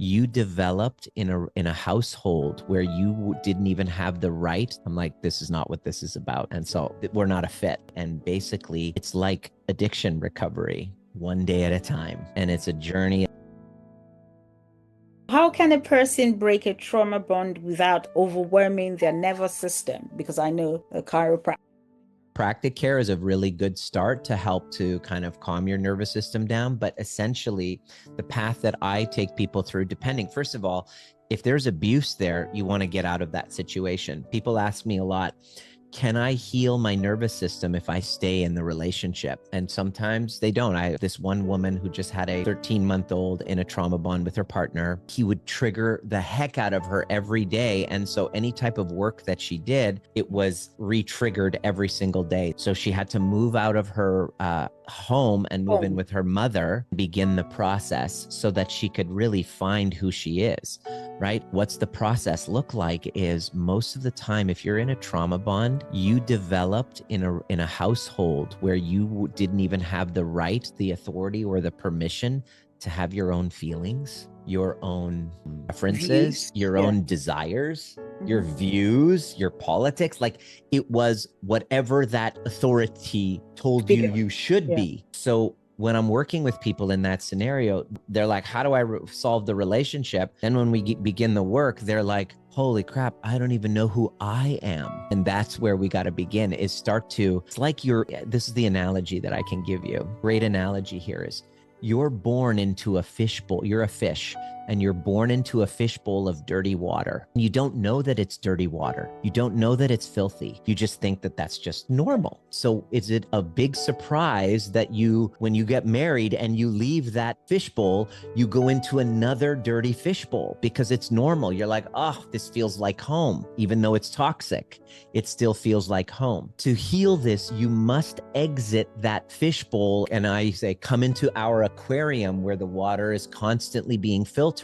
You developed in a household where you didn't even have the right. I'm like, this is not what this is about. And so we're not a fit. And basically, it's like addiction recovery, one day at a time. And it's a journey. How can a person break a trauma bond without overwhelming their nervous system? Because I know a chiropractor. Chiropractic care is a really good start to help to kind of calm your nervous system down. But essentially, the path that I take people through, depending, first of all, if there's abuse there, you want to get out of that situation. People ask me a lot, can I heal my nervous system if I stay in the relationship? And sometimes they don't. This one woman who just had a 13-month-old in a trauma bond with her partner, he would trigger the heck out of her every day. And so any type of work that she did, it was re-triggered every single day. So she had to move out of her home and move in with her mother, begin the process so that she could really find who she is, right? What's the process look like is most of the time, if you're in a trauma bond, you developed in a household where you didn't even have the right, the authority, or the permission to have your own feelings, your own preferences, your own desires, your views, your politics. Like it was whatever that authority told you should be. So when I'm working with people in that scenario, they're like, how do I solve the relationship? Then when we begin the work, they're like, holy crap, I don't even know who I am. And that's where we got to begin, is it's like this is the analogy that I can give you. Great analogy here is you're born into a fishbowl. You're a fish and you're born into a fishbowl of dirty water. You don't know that it's dirty water. You don't know that it's filthy. You just think that that's just normal. So is it a big surprise that when you get married and you leave that fishbowl, you go into another dirty fishbowl because it's normal? You're like, oh, this feels like home. Even though it's toxic, it still feels like home. To heal this, you must exit that fishbowl. And I say, come into our aquarium where the water is constantly being filtered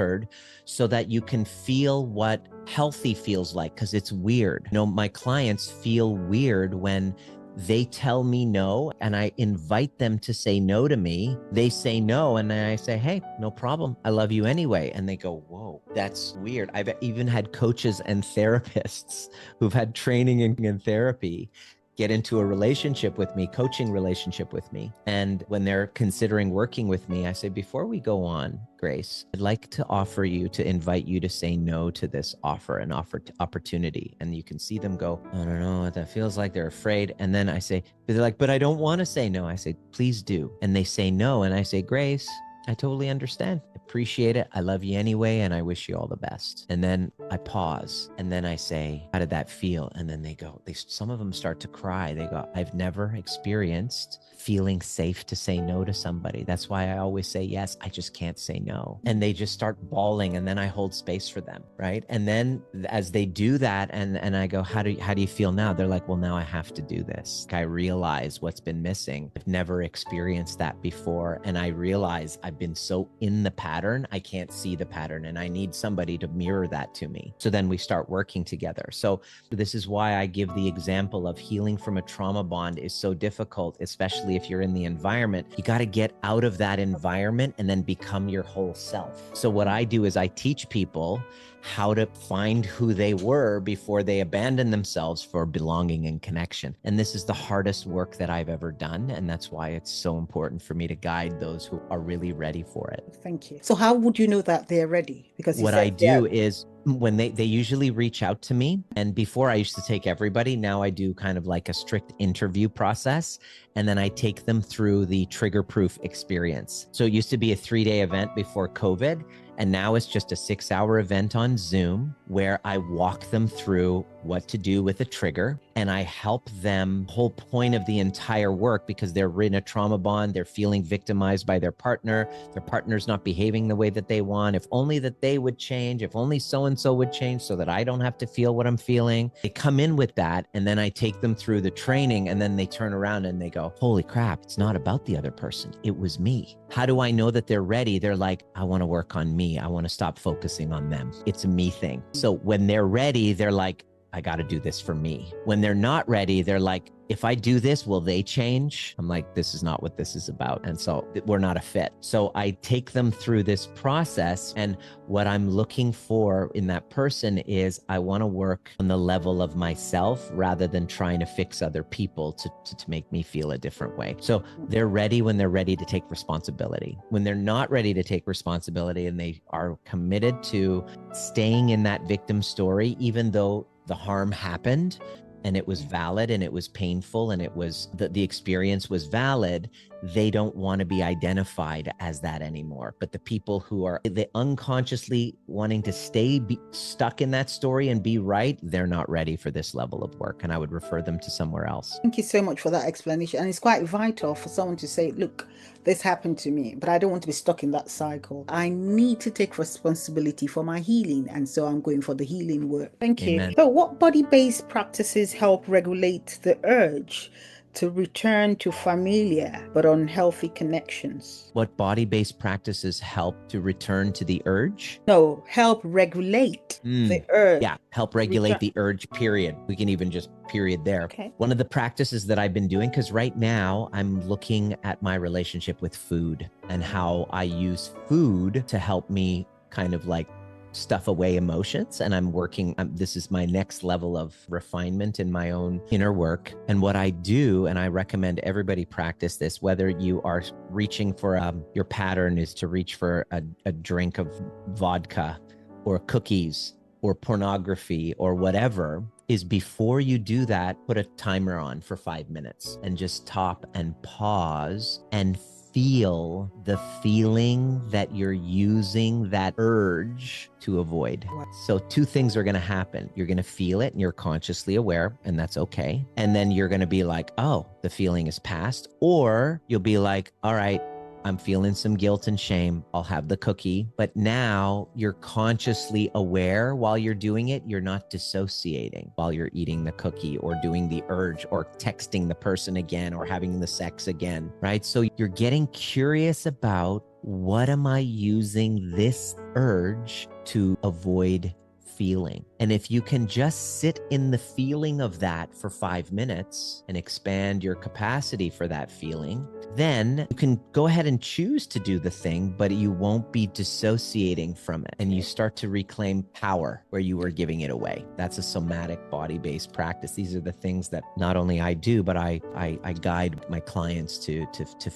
so that you can feel what healthy feels like, because it's weird. My clients feel weird when they tell me no and I invite them to say no to me. They say no and then I say, hey, no problem. I love you anyway. And they go, whoa, that's weird. I've even had coaches and therapists who've had training in therapy get into a relationship with me, coaching relationship with me. And when they're considering working with me, I say, before we go on, Grace, I'd like to invite you to say no to this opportunity. And you can see them go, I don't know what that feels like. They're afraid. And then I say, they're like, but I don't want to say no. I say, please do. And they say no. And I say, Grace, I totally understand. Appreciate it. I love you anyway. And I wish you all the best. And then I pause and then I say, how did that feel? And then some of them start to cry. They go, I've never experienced feeling safe to say no to somebody. That's why I always say yes. I just can't say no. And they just start bawling. And then I hold space for them. Right. And then as they do that and I go, how do you feel now? They're like, well, now I have to do this. I realize what's been missing. I've never experienced that before. And I realize I've been so in the pattern, I can't see the pattern and I need somebody to mirror that to me. So then we start working together. So this is why I give the example of healing from a trauma bond is so difficult, especially if you're in the environment. You got to get out of that environment and then become your whole self. So what I do is I teach people how to find who they were before they abandon themselves for belonging and connection. And this is the hardest work that I've ever done. And that's why it's so important for me to guide those who are really ready for it. Thank you. So how would you know that they're ready? Because what I do is when they usually reach out to me, and before I used to take everybody, now I do kind of like a strict interview process. And then I take them through the trigger proof experience. So it used to be a 3-day event before COVID. And now it's just a 6-hour event on Zoom where I walk them through what to do with a trigger. And I help them. Whole point of the entire work, because they're in a trauma bond, they're feeling victimized by their partner's not behaving the way that they want. If only that they would change, if only so-and-so would change so that I don't have to feel what I'm feeling. They come in with that. And then I take them through the training and then they turn around and they go, holy crap, it's not about the other person. It was me. How do I know that they're ready? They're like, I want to work on me. I want to stop focusing on them. It's a me thing. So when they're ready, they're like, I got to do this for me. When they're not ready, they're like, if I do this, will they change? I'm like, this is not what this is about. And so we're not a fit. So I take them through this process. And what I'm looking for in that person is I want to work on the level of myself rather than trying to fix other people to make me feel a different way. So they're ready when they're ready to take responsibility. When they're not ready to take responsibility and they are committed to staying in that victim story, even though the harm happened, and it was valid and it was painful and it was the experience was valid, they don't want to be identified as that anymore. But the people who are they unconsciously wanting to be stuck in that story and be right, they're not ready for this level of work. And I would refer them to somewhere else. Thank you so much for that explanation. And it's quite vital for someone to say, look, this happened to me, but I don't want to be stuck in that cycle. I need to take responsibility for my healing. And so I'm going for the healing work. Thank Amen. you. So what body-based practices help regulate the urge to return to familiar but unhealthy connections? What body-based practices help to return to the urge? No, help regulate the urge. Yeah, help regulate the urge, period. We can even just period there. Okay. One of the practices that I've been doing, because right now I'm looking at my relationship with food and how I use food to help me kind of like stuff away emotions. And I'm working, this is my next level of refinement in my own inner work. And what I do, and I recommend everybody practice this, whether you are reaching for, your pattern is to reach for a drink of vodka or cookies or pornography or whatever, is before you do that, put a timer on for 5 minutes and just stop and pause and feel the feeling that you're using that urge to avoid. So two things are going to happen. You're going to feel it and you're consciously aware, and that's okay. And then you're going to be like, oh, the feeling is past. Or you'll be like, all right, I'm feeling some guilt and shame. I'll have the cookie. But now you're consciously aware while you're doing it. You're not dissociating while you're eating the cookie or doing the urge or texting the person again or having the sex again, right? So you're getting curious about, what am I using this urge to avoid feeling? And if you can just sit in the feeling of that for 5 minutes and expand your capacity for that feeling, then you can go ahead and choose to do the thing, but you won't be dissociating from it. And you start to reclaim power where you were giving it away. That's a somatic body-based practice. These are the things that not only I do, but I guide my clients to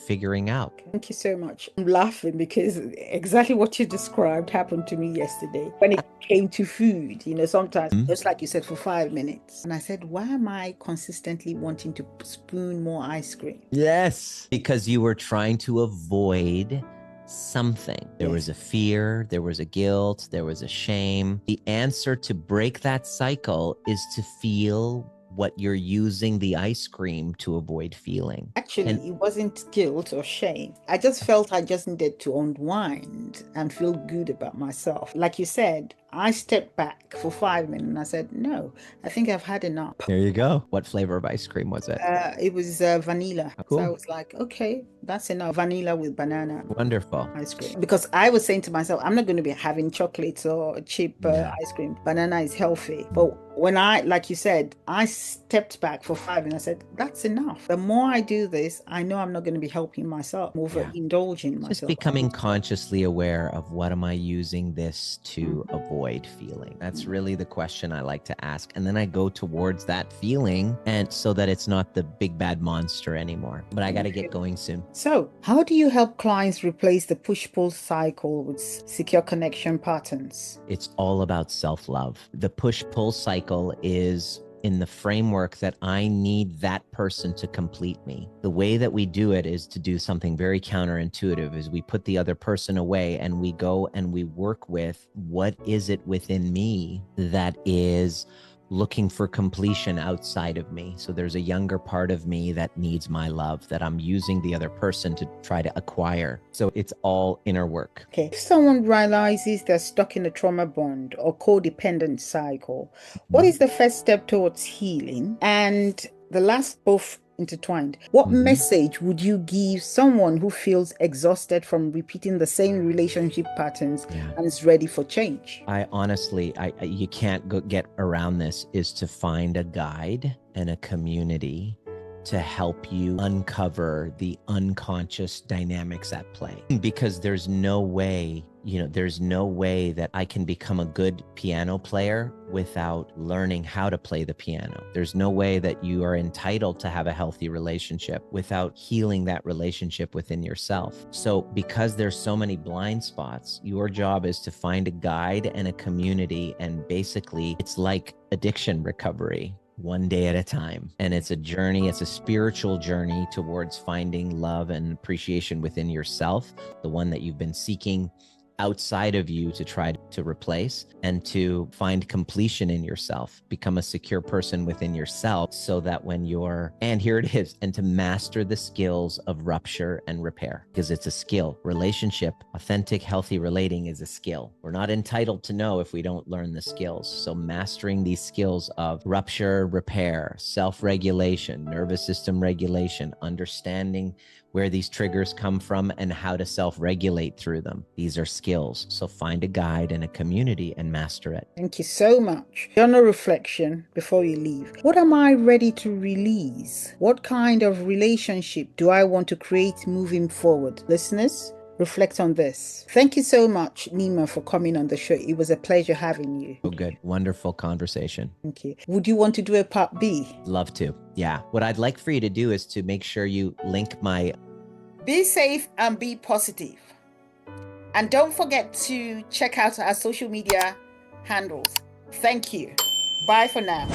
figuring out. Thank you so much. I'm laughing because exactly what you described happened to me yesterday when it came to food. Sometimes just like you said, for 5 minutes. And I said, why am I consistently wanting to spoon more ice cream? Yes, because you were trying to avoid something. There was a fear, there was a guilt, there was a shame. The answer to break that cycle is to feel what you're using the ice cream to avoid feeling. Actually, it wasn't guilt or shame. I just felt I just needed to unwind and feel good about myself. Like you said, I stepped back for 5 minutes and I said, no, I think I've had enough. There you go. What flavor of ice cream was it? It was vanilla. Oh, cool. So I was like, okay, that's enough. Vanilla with banana. Wonderful. Ice cream. Because I was saying to myself, I'm not going to be having chocolates or cheap ice cream. Banana is healthy. But when like you said, I stepped back for 5 minutes, I said, that's enough. The more I do this, I know I'm not going to be helping myself, overindulging myself. Just becoming consciously aware of, what am I using this to avoid feeling? That's really the question I like to ask. And then I go towards that feeling, and so that it's not the big bad monster anymore. But I got to get going soon. So how do you help clients replace the push-pull cycle with secure connection patterns? It's all about self-love. The push-pull cycle is in the framework that I need that person to complete me. The way that we do it is to do something very counterintuitive, is we put the other person away and we go and we work with, what is it within me that is looking for completion outside of me. So there's a younger part of me that needs my love that I'm using the other person to try to acquire. So it's all inner work. Okay. If someone realizes they're stuck in a trauma bond or codependent cycle, what is the first step towards healing? And the last, both intertwined. What message would you give someone who feels exhausted from repeating the same relationship patterns and is ready for change? I honestly, you can't get around this, is to find a guide and a community to help you uncover the unconscious dynamics at play. Because there's no way, there's no way that I can become a good piano player without learning how to play the piano. There's no way that you are entitled to have a healthy relationship without healing that relationship within yourself. So because there's so many blind spots, your job is to find a guide and a community. And basically, it's like addiction recovery, one day at a time. And it's a journey, it's a spiritual journey towards finding love and appreciation within yourself, the one that you've been seeking outside of you to try to replace, and to find completion in yourself, become a secure person within yourself, so that when you're, and here it is, and to master the skills of rupture and repair, because it's a skill. Relationship, authentic, healthy relating is a skill. We're not entitled to know if we don't learn the skills. So mastering these skills of rupture, repair, self-regulation, nervous system regulation, understanding where these triggers come from and how to self-regulate through them. These are skills. So find a guide and a community and master it. Thank you so much. Journal reflection before you leave. What am I ready to release? What kind of relationship do I want to create moving forward? Listeners, reflect on this. Thank you so much, Nima, for coming on the show. It was a pleasure having you. Oh, good. Wonderful conversation. Thank you. Would you want to do a part B? Love to. Yeah. What I'd like for you to do is to make sure you link my... Be safe and be positive. And don't forget to check out our social media handles. Thank you. Bye for now.